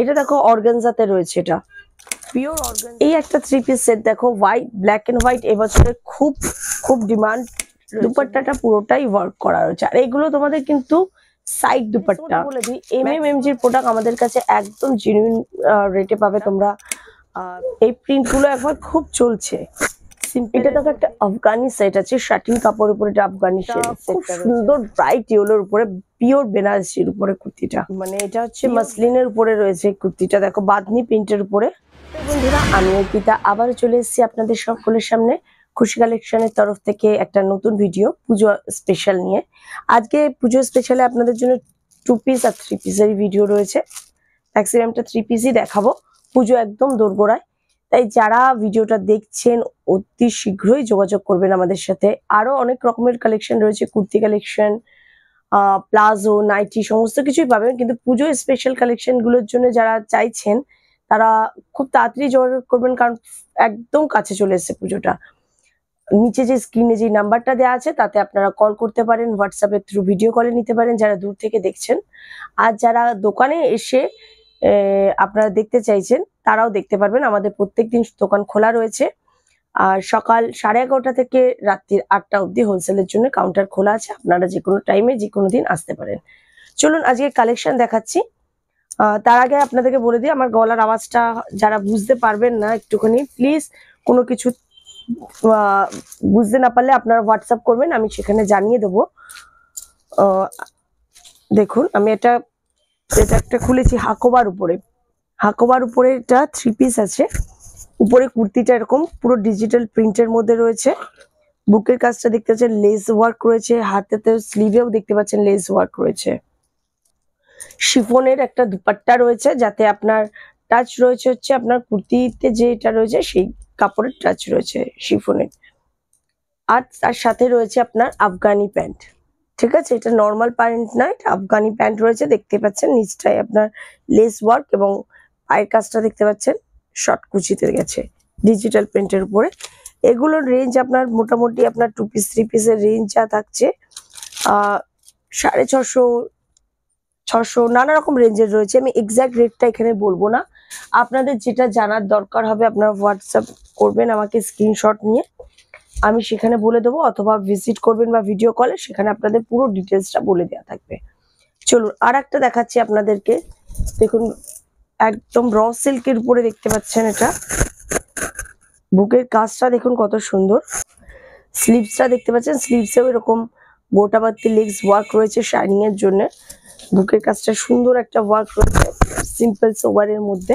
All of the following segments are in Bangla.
এটা দেখো অর্গানজাতে রয়েছে, এটা পিওর অর্গানজা। এই একটা 3 পিস সেট দেখো, হোয়াইট, ব্ল্যাক এন্ড হোয়াইট এবছরে খুব খুব ডিমান্ড। দুপাট্টাটা পুরোটাই ওয়ার্ক করা রয়েছে, আর এগুলো তোমাদের কিন্তু সাইড দুপাট্টা। বলে দিই, এমএমএমজির প্রোডাক্ট আমাদের কাছে একদম জেনুইন রেটে পাবে তোমরা। এই প্রিন্ট গুলো একবার খুব চলছে। এটা দেখো একটা আফগানি সেট আছে, শাটিন কাপড়ের উপরে এটা আফগানি সেট, খুব সুন্দর ব্রাইট ইয়েলোর উপরে পিওর বেনারসির উপরে কুর্তিটা, মানে এটা হচ্ছে মাসলিনের উপরে রয়েছে কুর্তিটা, দেখো বাঁধনি প্রিন্টের উপরে। বন্ধুরা, আমি অর্পিতা আবারও চলে এসেছি আপনাদের সকলের সামনে খুশি কালেকশনের তরফ থেকে একটা নতুন ভিডিও পুজো স্পেশাল নিয়ে। আজকে পুজো স্পেশালে আপনাদের জন্য 2 পিস আর 3 পিসের ভিডিও রয়েছে। ম্যাক্সিমামটা 3 পিসই দেখাবো, পুজো একদম দোরগোড়ায়। তাই যারা ভিডিওটা দেখছেন অতি শীঘ্রই যোগাযোগ করবেন আমাদের সাথে। আরো অনেক রকমের কালেকশন রয়েছে, কুর্তি কালেকশন, প্লাজো, নাইটি, সমস্ত কিছুই পাবেন। কিন্তু পুজো স্পেশাল কালেকশন গুলোর জন্য যারা চাইছেন তারা খুব তাড়াতাড়ি যোগাযোগ করবেন, কারণ একদম কাছে চলে এসেছে পুজোটা। নিচে যে স্ক্রিনে যে নাম্বারটা দেওয়া আছে তাতে আপনারা কল করতে পারেন, হোয়াটসঅ্যাপের থ্রু ভিডিও কলে নিতে পারেন যারা দূর থেকে দেখছেন। আর যারা দোকানে এসে আপনারা দেখতে চাইছেন তারাও দেখতে পারবেন, আমাদের প্রত্যেকদিন দোকান খোলা রয়েছে। আর সকাল 11:30 থেকে রাত্রির 8টা অবধি হোলসেলের জন্য কাউন্টার খোলা আছে, আপনারা যে কোনো টাইমে যে কোনো দিন আসতে পারেন। চলুন আজকে কালেকশন দেখাচ্ছি। তার আগে আপনাদেরকে বলে দিই, আমার গলার আওয়াজটা যারা বুঝতে পারবেন না একটুখানি প্লিজ কোনো কিছু বুঝতে না পারলে আপনারা হোয়াটসঅ্যাপ করবেন, আমি সেখানে জানিয়ে দেবো। দেখুন আমি এটা একটা খুলেছি হাকোবার উপরে, হাকোবার উপরে এটা 3 পিস আছে। উপরে কুর্তিটা এরকম পুরো ডিজিটাল প্রিন্টের মধ্যে রয়েছে। বুকের কাজটা দেখতে পাচ্ছেন লেস ওয়ার্ক রয়েছে, হাতেতে স্লিভেও দেখতে পাচ্ছেন লেস ওয়ার্ক রয়েছে। শিফনের একটা দুপাট্টা রয়েছে যাতে আপনার টাচ রয়েছে হচ্ছে আপনার কুর্তিতে যেটা রয়েছে সেই কাপড়ের টাচ রয়েছে শিফনের। আর তার সাথে রয়েছে আপনার আফগানি প্যান্ট, ঠিক আছে, এটা নর্মাল প্যান্ট না, এটা আফগানি প্যান্ট রয়েছে। দেখতে পাচ্ছেন নিচটায় আপনার লেস ওয়ার্ক এবং পায়ের কাজটা দেখতে পাচ্ছেন শর্ট কুচিতে গেছে ডিজিটাল প্রিন্টের উপরে। এগুলোর রেঞ্জ আপনার মোটামুটি আপনার 2 পিস 3 পিসের রেঞ্জ যা থাকছে 650, 600 নানা রকম রেঞ্জের রয়েছে। আমি এক্সাক্ট রেটটা এখানে বলবো না, আপনাদের যেটা জানার দরকার হবে আপনারা হোয়াটসঅ্যাপ করবেন আমাকে স্ক্রিনশট নিয়ে, আমি সেখানে বলে দেবো, অথবা ভিজিট করবেন বা ভিডিও কলে, সেখানে আপনাদের পুরো ডিটেলসটা বলে দেওয়া থাকবে। চলুন আর একটা দেখাচ্ছি আপনাদেরকে। দেখুন একদম র সিল্কের উপরে দেখতে পাচ্ছেন এটা, বুকের কাজটা দেখুন কত সুন্দর। স্লিভসটা দেখতে পাচ্ছেন, স্লিভসেও এরকম গোটাবাতি লেগস ওয়ার্ক রয়েছে শাইনিং এর জন্য। বুকের কাজটা সুন্দর একটা ওয়ার্ক রয়েছে সিম্পল সোবারের মধ্যে।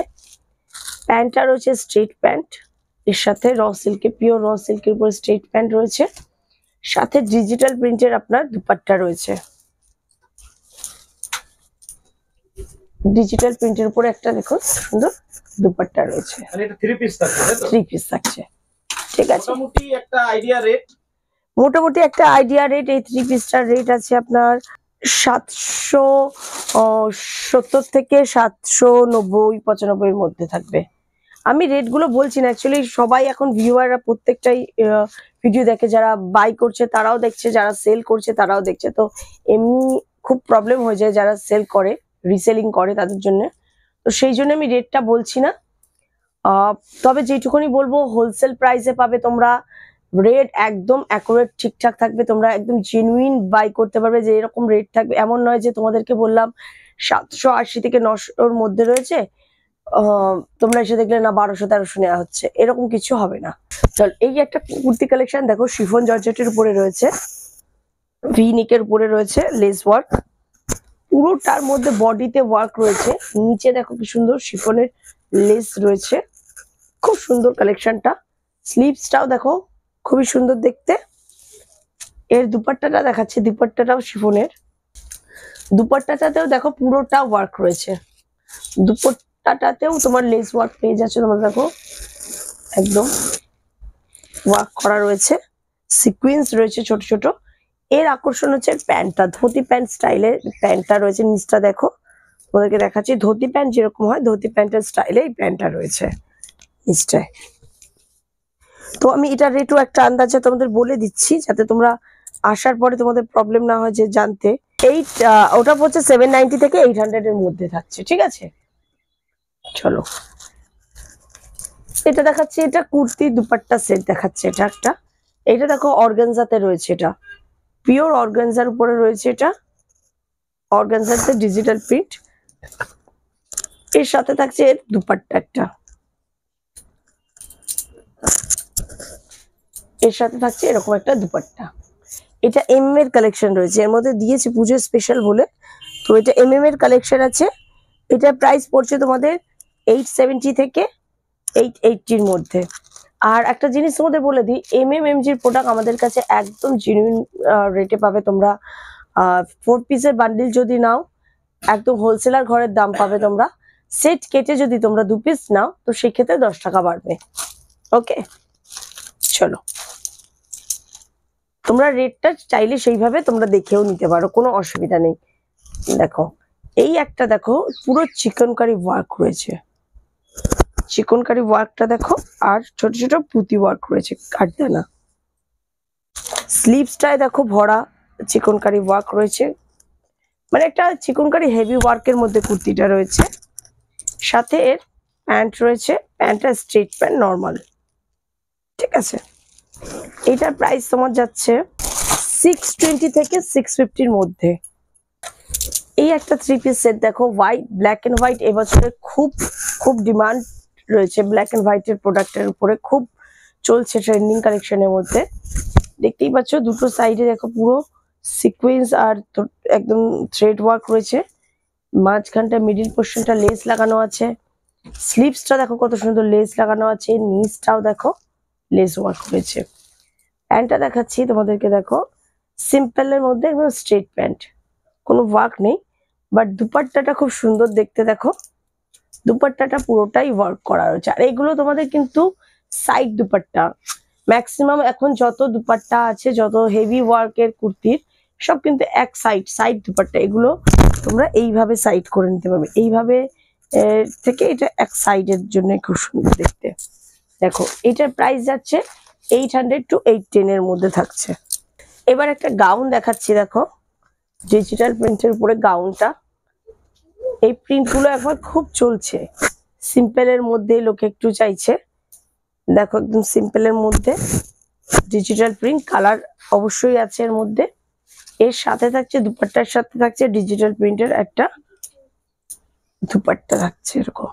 প্যান্টটা রয়েছে স্ট্রেট প্যান্ট, এর সাথে র সিল্কের, পিওর র সিল্কের উপরে স্ট্রেট প্যান্ট রয়েছে, সাথে ডিজিটাল প্রিন্টের আপনার দুপাট্টা রয়েছে। ডিজিটাল প্রিন্টের উপরে একটা দেখুন সুন্দর দুপাট্টা রয়েছে। মানে এটা 3 পিস থাকছে, তাই তো? 3 পিস থাকছে, ঠিক আছে। মোটামুটি একটা আইডিয়া রেট, এই 3 পিসটার রেট আছে আপনার 770 থেকে 790-95 এর মধ্যে থাকবে। আমি রেট গুলো বলছি না, অ্যাকচুয়ালি সবাই এখন ভিউয়াররা প্রত্যেকটাই ভিডিও দেখে, যারা বাই করছে তারাও দেখছে, যারা সেল করছে তারাও দেখছে, তো এমনি খুব প্রবলেম হয়ে যায় যারা সেল করে, রিসেলিং করে তাদের জন্য। তো সেই জন্য আমি রেটটা বলছি না, তবে যেটুকুনি বলবো হোলসেল প্রাইসে পাবে তোমরা। রেট একদম অ্যাকুরেট ঠিকঠাক থাকবে, তোমরা একদম জেনুইন বাই করতে পারবে, যে এরকম রেট থাকবে এমন নয় যে তোমাদেরকে বললাম 780 থেকে 900-র মধ্যে রয়েছে, তোমরা এসে দেখলে না 1200-1300 নেওয়া হচ্ছে, এরকম কিছু হবে না। চল এই একটা কুর্তি কালেকশন দেখো, শিফন জর্জেটের উপরে রয়েছে, ভি নেকের উপরে রয়েছে লেস ওয়ার্ক, পুরোটার মধ্যে বডিতে ওয়ার্ক রয়েছে, নিচে দেখো কি সুন্দর শিফনের লেস রয়েছে, খুব সুন্দর কালেকশনটা। স্লিভসটাও দেখো খুবই সুন্দর দেখতে। এর দুপাট্টাটা দেখাচ্ছে, দুপাট্টাটাও শিফনের, দুপাট্টাটাতেও দেখো পুরোটা ওয়ার্ক রয়েছে, দুপাট্টাটাতেও তোমার লেস ওয়ার্ক পেয়ে যাচ্ছে, তোমরা দেখো একদম ওয়ার্ক করা রয়েছে, সিকুয়েন্স রয়েছে ছোট ছোট। এর আকর্ষণ হচ্ছে প্যান্টটা, ধুতি প্যান্ট স্টাইলের প্যান্টটা রয়েছে, নিচটা দেখো তোমাদেরকে দেখাচ্ছি, ধুতি প্যান্ট যেরকম হয় ধুতি প্যান্টের স্টাইলে এই প্যান্টটা রয়েছে নিচটায়। তো আমি এটা রেটও একটা আন্দাজে তোমাদের বলে দিচ্ছি যাতে তোমরা আসার পরে তোমাদের প্রবলেম না হয় যে জানতে। ওটা হচ্ছে 790 থেকে 800 এর মধ্যে থাকছে, ঠিক আছে। চলো, এটা দেখাচ্ছি, এটা কুর্তি দুপাট্টা সেট দেখাচ্ছে। এটা দেখো অর্গানজাতে রয়েছে, এটা পিওর অর্গানজার উপরে রয়েছে, এটা অর্গানজাতে ডিজিটাল প্রিন্ট। এর সাথে থাকছে এর দুপাট্টা একটা, এর সাথে থাকছে এরকম একটা দুপাট্টা। এটা এর কালেকশন রয়েছে, এর মধ্যে দিয়েছে পুজো স্পেশাল বলে, তো এটা এর কালেকশন আছে। এটা প্রাইস পড়ছে তোমাদের 870 থেকে 880-র মধ্যে। আর একটা জিনিস তোমাদের বলে দিই, এমজির প্রোডাক্ট আমাদের কাছে একদম জেনুইন রেটে পাবে তোমরা। 4 পিসের বান্ডিল যদি নাও, একদম হোলসেলার ঘরের দাম পাবে তোমরা। সেট কেটে যদি তোমরা 2 পিস নাও, তো সেক্ষেত্রে 10 টাকা বাড়বে। ওকে, চলো, তোমরা রেটটা চাইলে সেইভাবে তোমরা দেখেও নিতে পারো, কোনো অসুবিধা নেই। দেখো, এই একটা দেখো পুরো চিকনকারি ওয়ার্ক রয়েছে, চিকনকারি ওয়ার্কটা দেখো, আর ছোট ছোট পুঁতি ওয়ার্ক রয়েছে কাটদানা। স্লিভসটায় দেখো ভরা চিকনকারি ওয়ার্ক রয়েছে, মানে একটা চিকনকারি হেভি ওয়ার্কের মধ্যে কুর্তিটা রয়েছে। সাথে এর প্যান্ট রয়েছে, প্যান্টটা স্ট্রেট প্যান্ট নর্মাল, ঠিক আছে। এটার প্রাইস তোমার যাচ্ছে 620 থেকে 650-র মধ্যে। এই একটা 3 পিস সেট দেখো, হোয়াইট, ব্ল্যাক এন্ড হোয়াইট এবছরে খুব খুব ডিমান্ড রয়েছে। ব্ল্যাক এন্ড হোয়াইটের প্রোডাক্টের উপরে খুব চলছে ট্রেন্ডিং কালেকশনের মধ্যে। দেখতেই পাচ্ছ দুটো সাইডে দেখো পুরো সিকোয়েন্স আর একদম থ্রেড ওয়ার্ক রয়েছে। মাঝখানটা মিডিল পোর্শনটা লেস লাগানো আছে। স্লিভসটা দেখো কত সুন্দর লেস লাগানো আছে, নিচটাও দেখো লেস ওয়ার্ক রয়েছে। প্যান্টটা দেখাচ্ছি তোমাদেরকে, দেখো সিম্পলের মধ্যে একদম স্ট্রেট প্যান্ট, কোনো ওয়ার্ক নেই, বাট দুপাট্টাটা খুব সুন্দর দেখতে। দেখো দুপাট্টাটা পুরোটাই ওয়ার্ক করা রয়েছে। আর এগুলো তোমাদের কিন্তু সাইড দুপাট্টা, ম্যাক্সিমাম এখন যত দুপাট্টা আছে, যত হেভি ওয়ার্কের কুর্তির, সব কিন্তু এক সাইড দুপাট্টা। এগুলো তোমরা এইভাবে সাইড করে নিতে পারবে, এইভাবে থেকে এটা এক সাইডের জন্য খুব সুন্দর দেখতে। দেখো এটার প্রাইস যাচ্ছে 800 to 810-এর মধ্যে থাকছে। এবার একটা গাউন দেখাচ্ছি, দেখো ডিজিটাল প্রিন্টের উপরে গাউনটা। এই প্রিন্ট গুলো একবার খুব চলছে, সিম্পলের মধ্যে লোকে একটু চাইছে। দেখো একদম সিম্পলের মধ্যে ডিজিটাল প্রিন্ট, কালার অবশ্যই আছে এর মধ্যে। এর সাথে থাকছে দুপাট্টার সাথে থাকছে ডিজিটাল প্রিন্টের একটা দুপাট্টা থাকছে এরকম।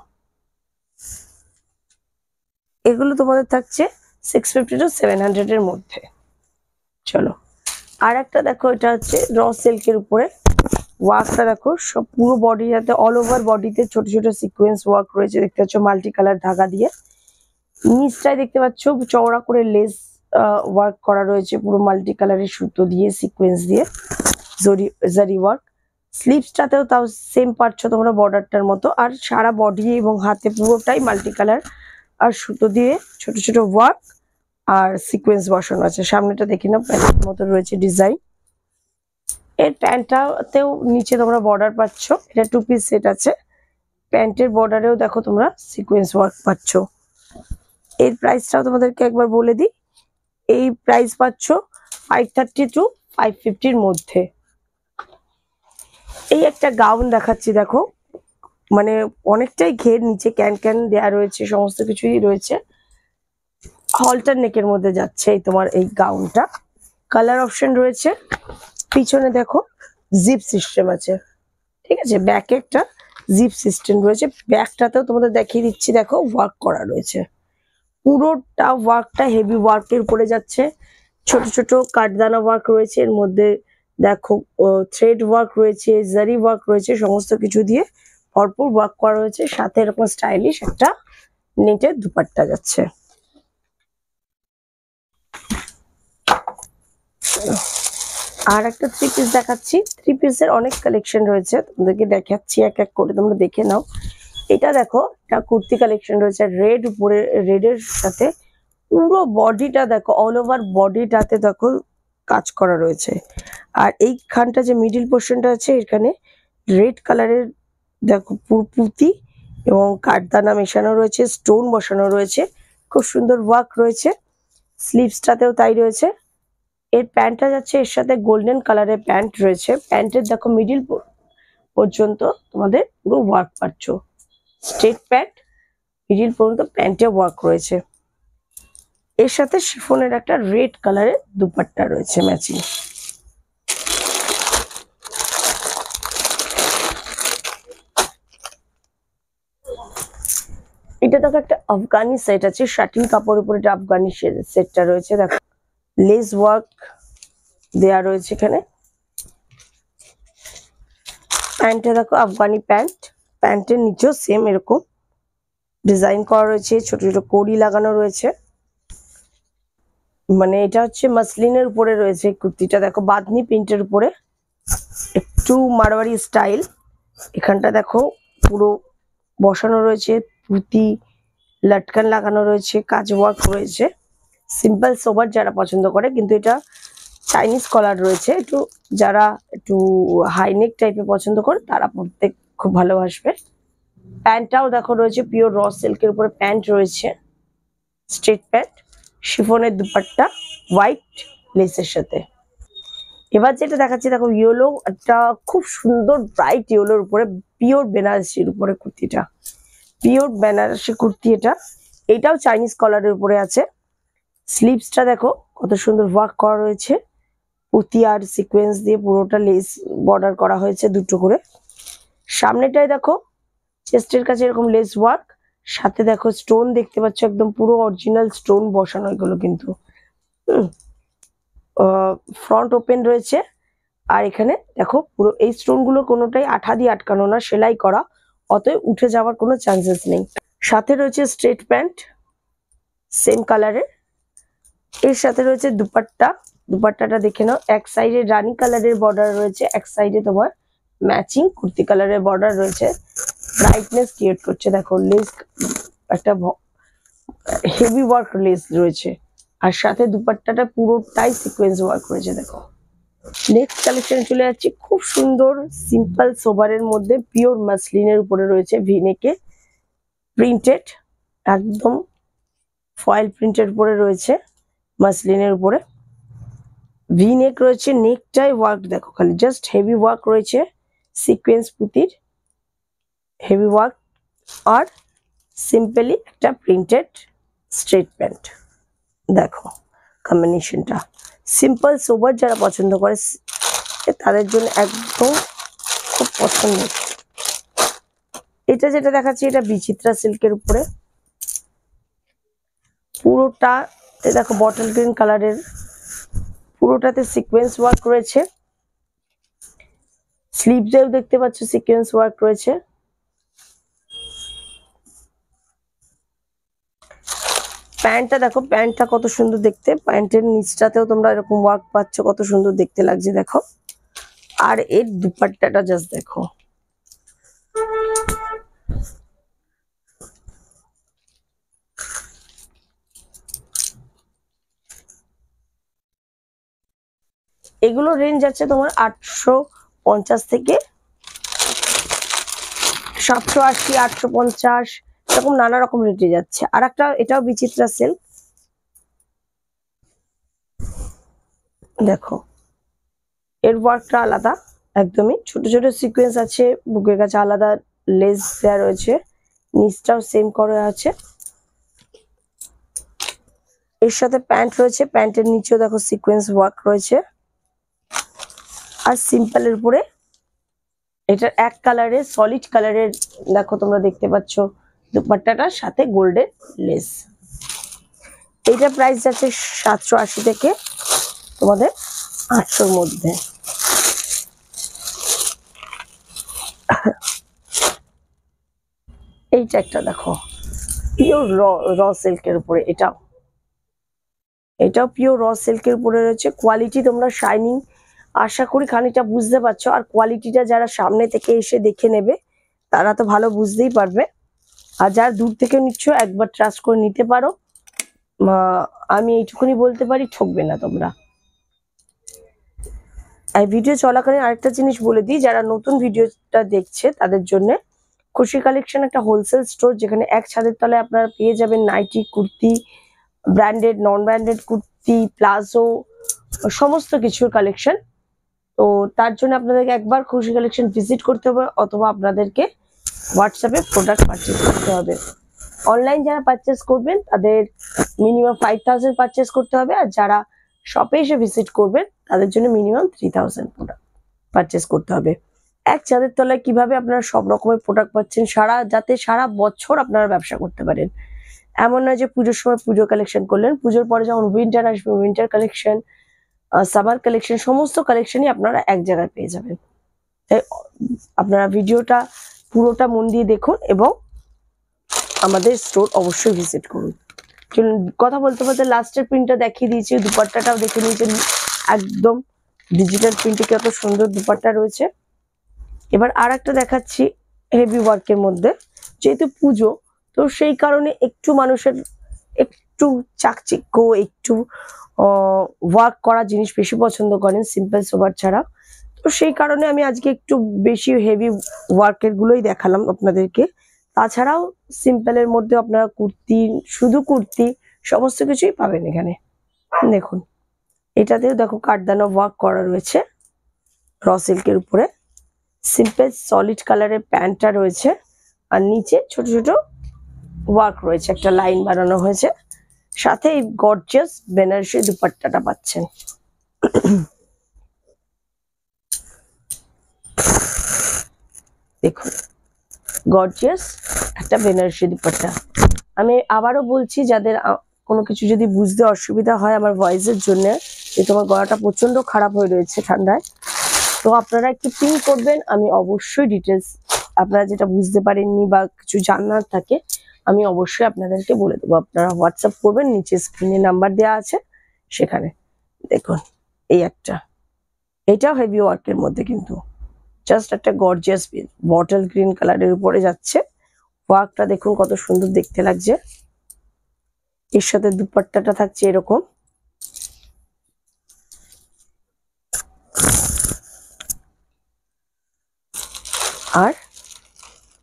এগুলো তোমাদের থাকছে 650 to 700-এর মধ্যে। চলো, আর একটা দেখো, এটা হচ্ছে র সিল্কের উপরে ওয়ার্কটা দেখো, সব পুরো বডি, যাতে অল ওভার বডিতে ছোট ছোট সিকোয়েন্স ওয়ার্ক রয়েছে, দেখতে পাচ্ছ মাল্টি কালার ধাগা দিয়ে। নিচটায় দেখতে পাচ্ছ চওড়া করে লেস ওয়ার্ক করা রয়েছে, পুরো মাল্টি কালারের সুতো দিয়ে সিকোয়েন্স দিয়ে জারি ওয়ার্ক। স্লিভসটাতেও তাও সেম পাচ্ছ তোমরা বর্ডারটার মতো। আর সারা বডি এবং হাতে পুরোটাই মাল্টি কালার আর সুতো দিয়ে ছোট ছোট ওয়ার্ক আর সিকোয়েন্স বসানো আছে। সামনেটা দেখি না, প্যান্টের মতো রয়েছে ডিজাইন। এর প্যান্টটাতেও নিচে তোমরা বর্ডার পাচ্ছ, এটা 2 পিস সেট আছে। প্যান্টের বর্ডারেও দেখো তোমরা সিকোয়েন্স ওয়ার্ক পাচ্ছ। এর প্রাইসটাও তোমাদেরকে একবার বলে দিই, এই প্রাইস পাচ্ছ 530 to 550-র মধ্যে। এই একটা গাউন দেখাচ্ছি, দেখো মানে অনেকটাই ঘের, নিচে ক্যান দেয়া রয়েছে, সমস্ত কিছুই রয়েছে। হলটার নেকের মধ্যে যাচ্ছে এই তোমার এই গাউনটা। কালার অপশন রয়েছে, পিছনে দেখো জিপ সিস্টেম আছে, ঠিক আছে। ব্যাকে একটা জিপ সিস্টেম রয়েছে, ব্যাকটাতেও তোমাদের দেখিয়ে দিচ্ছি, দেখো ওয়ার্ক করা রয়েছে। পুরোটা ওয়ার্কটা হেভি ওয়ার্কের উপরে যাচ্ছে, ছোট ছোট কাঠদানা ওয়ার্ক রয়েছে এর মধ্যে। দেখো থ্রেড ওয়ার্ক রয়েছে, জারি ওয়ার্ক রয়েছে, সমস্ত কিছু দিয়ে ভরপুর ওয়ার্ক করা রয়েছে। সাথে এরকম স্টাইলিশ একটা নেটের দুপাট্টা যাচ্ছে। আর একটা 3 পিস দেখাচ্ছি, 3 পিসের অনেক কালেকশন রয়েছে, তোমাদেরকে দেখাচ্ছি এক এক করে, তোমরা দেখে নাও। এটা দেখো, এটা কুর্তি কালেকশন রয়েছে, রেড উপরে, রেডের সাথে পুরো বডিটা দেখো, অল ওভার বডিটাতে দেখো কাজ করা রয়েছে। আর এইখানটা যে মিডিল পোর্শনটা আছে, এখানে রেড কালারের দেখো পুঁতি এবং কাঠদানা মেশানো রয়েছে, স্টোন বসানো রয়েছে, খুব সুন্দর ওয়ার্ক রয়েছে। স্লিভসটাতেও তাই রয়েছে। এর প্যান্টটা যাচ্ছে এর সাথে গোল্ডেন কালারের প্যান্ট রয়েছে। প্যান্টের দেখো মিডিল পর্যন্ত তোমাদের পুরো ওয়ার্ক পাচ্ছ। স্ট্রেট প্যান্ট, মিডিল পর্যন্ত প্যান্টে ওয়ার্ক রয়েছে। এর সাথে শিফনের একটা রেড কালারের দুপাট্টা রয়েছে ম্যাচিং। এটা দেখো একটা আফগানি সেট আছে, শাটিন কাপড়ের উপরে এটা আফগানি সেটটা রয়েছে। দেখো লেস ওয়ার্ক দেয়া রয়েছে এখানে। প্যান্টে দেখো আফগানি প্যান্ট, প্যান্টের নিচেও সেম এরকম ডিজাইন করা রয়েছে, ছোট ছোট কড়ি লাগানো রয়েছে। মানে এটা হচ্ছে মাসলিনের উপরে রয়েছে কুর্তিটা। দেখো বাঁধনি প্রিন্টের উপরে, একটু মারওয়ারি স্টাইল। এখানটা দেখো পুরো বসানো রয়েছে, পুঁতি লটকান লাগানো রয়েছে, কাজ ওয়ার্ক রয়েছে। সিম্পল সোবার যারা পছন্দ করে, কিন্তু এটা চাইনিজ কলার রয়েছে, একটু যারা একটু হাইনেক টাইপের পছন্দ করে তারা পরতে খুব ভালোবাসবে। প্যান্টটাও দেখো রয়েছে পিওর র সিল্কের উপরে প্যান্ট রয়েছে, স্ট্রেট প্যান্ট, শিফনের দুপাট্টা হোয়াইট লেসের সাথে। এবার যেটা দেখাচ্ছি দেখো ইয়েলো, একটা খুব সুন্দর ব্রাইট ইয়েলোর উপরে পিওর বেনারসির উপরে কুর্তিটা, পিওর বেনারসি কুর্তি এটা। এটাও চাইনিজ কলারের উপরে আছে। স্লিভসটা দেখো কত সুন্দর ওয়ার্ক করা রয়েছে, পুঁতি আর সিকোয়েন্স দিয়ে পুরোটা লেস বর্ডার করা হয়েছে দুটো করে। সামনেটায় দেখো চেস্টের কাছে এরকম লেস ওয়ার্ক, সাথে দেখো স্টোন দেখতে পাচ্ছ, একদম পুরো অরিজিনাল স্টোন বসানো এগুলো কিন্তু। ফ্রন্ট ওপেন রয়েছে। আর এখানে দেখো পুরো এই স্টোন গুলো কোনোটাই আঠা দিয়ে আটকানো না, সেলাই করা, অতএব উঠে যাওয়ার কোনো চান্সেস নেই। সাথে রয়েছে স্ট্রেট প্যান্ট সেম কালারের। এর সাথে রয়েছে দুপাট্টা, দুপাট্টাটা দেখে নাও, এক সাইডে রানী কালারের বর্ডার রয়েছে, এক সাইডে তোমার ম্যাচিং কুর্তি কালারের বর্ডার রয়েছে। ব্রাইটনেস ক্রিয়েট করছে। দেখো লেস একটা হেভি ওয়ার্ক লেস রয়েছে, আর সাথে দুপাট্টাটা পুরোটাই সিকোয়েন্স ওয়ার্ক রয়েছে। দেখো নেক্সট কালেকশন চলে যাচ্ছে, খুব সুন্দর সিম্পল সোবারের মধ্যে পিওর মাসলিনের উপরে রয়েছে ভিনেকে প্রিন্টেড, একদম ফয়েল প্রিন্টের উপরে রয়েছে, মাসলিনের উপরে ভিনেক রয়েছে, নেকটাই ওয়ার্ক দেখো খালি, জাস্ট হেভি ওয়ার্ক রয়েছে, সিকোয়েন্স পুঁতির হেভি ওয়ার্ক, আর সিম্পলি একটা প্রিন্টেড স্ট্রেট প্যান্ট। দেখো কম্বিনেশনটা সিম্পল সোবার যারা পছন্দ করে তাদের জন্য একদম খুব পছন্দ। এটা যেটা দেখাচ্ছি এটা বিচিত্রা সিল্কের উপরে, পুরোটা দেখো বটল গ্রিন কালারের, পুরোটাতে সিকোয়েন্স ওয়ার্ক রয়েছে। স্লিভসেও দেখতে পাচ্ছ সিকোয়েন্স ওয়ার্ক রয়েছে। প্যান্টটা দেখো, প্যান্টটা কত সুন্দর দেখতে, প্যান্টের নিচটাতেও তোমরা এরকম ওয়ার্ক পাচ্ছ, কত সুন্দর দেখতে লাগছে দেখো। আর এর দুপাট্টাটা জাস্ট দেখো, এগুলো রেঞ্জ আছে তোমার 850 থেকে 780, 850 এরকম নানা রকম রেটে যাচ্ছে। আর একটা এটাও বিচিত্রা সিল্ক, দেখো এর ওয়ার্কটা আলাদা, একদমই ছোট ছোট সিকোয়েন্স আছে, বুকের কাছে আলাদা লেস দেওয়া রয়েছে, নিচটাও সেম করা আছে। এর সাথে প্যান্ট রয়েছে, প্যান্টের নিচেও দেখো সিকোয়েন্স ওয়ার্ক রয়েছে। আর সিম্পলের উপরে এটার এক কালারের সলিড কালারের দেখো তোমরা দেখতে পাচ্ছ দুপাট্টাটার সাথে গোল্ডেন লেস। এইটা প্রাইস যাচ্ছে 780 থেকে তোমাদের 800-র মধ্যে। এইটা একটা দেখো পিওর র সিল্কের উপরে, এটাও পিওর র সিল্কের উপরে রয়েছে। কোয়ালিটি তোমরা শাইনিং আশা করি খানিকটা বুঝতে পারছো, আর কোয়ালিটিটা যারা সামনে থেকে এসে দেখে নেবে তারা তো ভালো বুঝতেই পারবে, আর যারা দূর থেকে নিচ্ছ একবার ট্রাস্ট করে নিতে পারো। আমি এইটুকুনি বলতে পারি, ঠকবে না তোমরা। এই ভিডিও চলাকালীন আরেকটা জিনিস বলে দিই, যারা নতুন ভিডিওটা দেখছে তাদের জন্য, খুশি কালেকশন একটা হোলসেল স্টোর, যেখানে এক ছাদের তলায় আপনারা পেয়ে যাবেন nighty, kurti, branded non branded kurti, palazzo, সমস্ত কিছুর কালেকশন। তো তার জন্য আপনাদেরকে একবার খুশি কালেকশন ভিজিট করতে হবে, অথবা আপনাদেরকে হোয়াটসঅ্যাপে প্রোডাক্ট পারচেস করতে হবে। অনলাইন যারা পারচেস করবেন তাদের মিনিমাম 5000 পারচেস করতে হবে, আর যারা শপে এসে ভিজিট করবেন তাদের জন্য মিনিমাম 3000 প্রোডাক্ট পারচেস করতে হবে। এক ছাদের তলায় কিভাবে আপনারা সব রকমের প্রোডাক্ট পাচ্ছেন যাতে সারা বছর আপনারা ব্যবসা করতে পারেন। এমন নয় যে পুজোর সময় পুজো কালেকশন করলেন, পুজোর পরে যখন উইন্টার আসবে উইন্টার কালেকশন, সামার কালেকশন, সমস্ত কালেকশনই আপনারা এক জায়গায় পেয়ে যাবেন। তাই আপনারা ভিডিওটা পুরোটা মন দিয়ে দেখুন এবং আমাদের স্টোর অবশ্যই ভিজিট করুন। চলুন কথা বলতে বলতে লাস্টের প্রিন্টটা দেখিয়ে দিয়েছি, দুপাট্টাটাও দেখে নিয়েছেন, একদম ডিজিটাল প্রিন্টে কত সুন্দর দুপাট্টা রয়েছে। এবার আর একটা দেখাচ্ছি হেভি ওয়ার্কের মধ্যে, যেহেতু পুজো তো সেই কারণে একটু মানুষের একটু চাকচিক্য, একটু ওয়ার্ক করা জিনিস বেশি পছন্দ করেন সিম্পল সোবার ছাড়া। তো সেই কারণে আমি আজকে একটু বেশি হেভি ওয়ার্কের গুলোই দেখালাম আপনাদেরকে। তাছাড়াও সিম্পলের মধ্যে আপনারা কুর্তি, শুধু কুর্তি, সমস্ত কিছুই পাবেন এখানে। দেখুন এটাতেও দেখো কাঠদানা ওয়ার্ক করা রয়েছে র সিল্কের উপরে, সিম্পল সলিড কালারের প্যান্টটা রয়েছে, আর নিচে ছোট ছোট ওয়ার্ক রয়েছে, একটা লাইন বানানো হয়েছে, সাথে এই গর্জিয়াস বেনারসি দুপাট্টাটা পাচ্ছেন। দেখুন গর্জিয়াস একটা বেনারসি দুপাট্টা। আমি আবারও বলছি, যাদের কোনো কিছু যদি বুঝতে অসুবিধা হয় আমার ভয়েসের জন্য, যে তোমার গলাটা প্রচন্ড খারাপ হয়ে রয়েছে ঠান্ডায়, তো আপনারা একটু পিং করবেন, আমি অবশ্যই ডিটেলস আপনারা যেটা বুঝতে পারেননি বা কিছু জানার থাকে আমি অবশ্যই আপনাদেরকে বলে দেবো। আপনারা হোয়াটসঅ্যাপ করবেন, নিচে স্ক্রিনে নাম্বার দেওয়া আছে সেখানে। দেখুন এই একটা, এটাও হেভি ওয়ার্কের মধ্যে, কিন্তু জাস্ট একটা গর্জিয়াস পিস, বটল গ্রিন কালারের উপরে যাচ্ছে। ওয়ার্কটা দেখুন কত সুন্দর দেখতে লাগছে। এর সাথে দুপাট্টাটা থাকছে এরকম, আর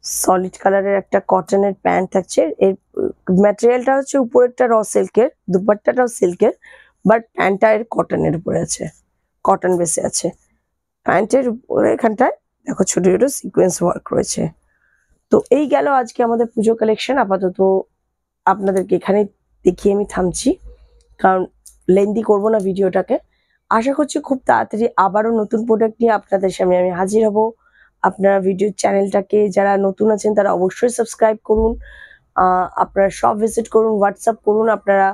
সলিড কালারের একটা কটনের প্যান্ট থাকছে। এর ম্যাটেরিয়ালটা হচ্ছে উপরেরটা র সিল্কের, দুপাট্টাটাও সিল্কের, বাট প্যান্টটা এর কটনের উপরে আছে, কটন বেসে আছে। প্যান্টের উপরে এখানটায় দেখো ছোট ছোট সিকোয়েন্স ওয়ার্ক রয়েছে। তো এই গেল আজকে আমাদের পুজো কালেকশন। আপাতত আপনাদেরকে এখানে দেখিয়ে আমি থামছি, কারণ লেন্দি করবো না ভিডিওটাকে। আশা করছি খুব তাড়াতাড়ি আবারও নতুন প্রোডাক্ট নিয়ে আপনাদের সামনে আমি হাজির হব। আপনারা ভিডিও চ্যানেলটাকে যারা নতুন আছেন তারা অবশ্যই সাবস্ক্রাইব করুন, আপনারা সব ভিজিট করুন, হোয়াটসঅ্যাপ করুন, আপনারা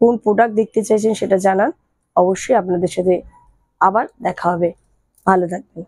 কোন প্রোডাক্ট দেখতে চাইছেন সেটা জানান। অবশ্যই আপনাদের সাথে আবার দেখা হবে। ভালো থাকবেন।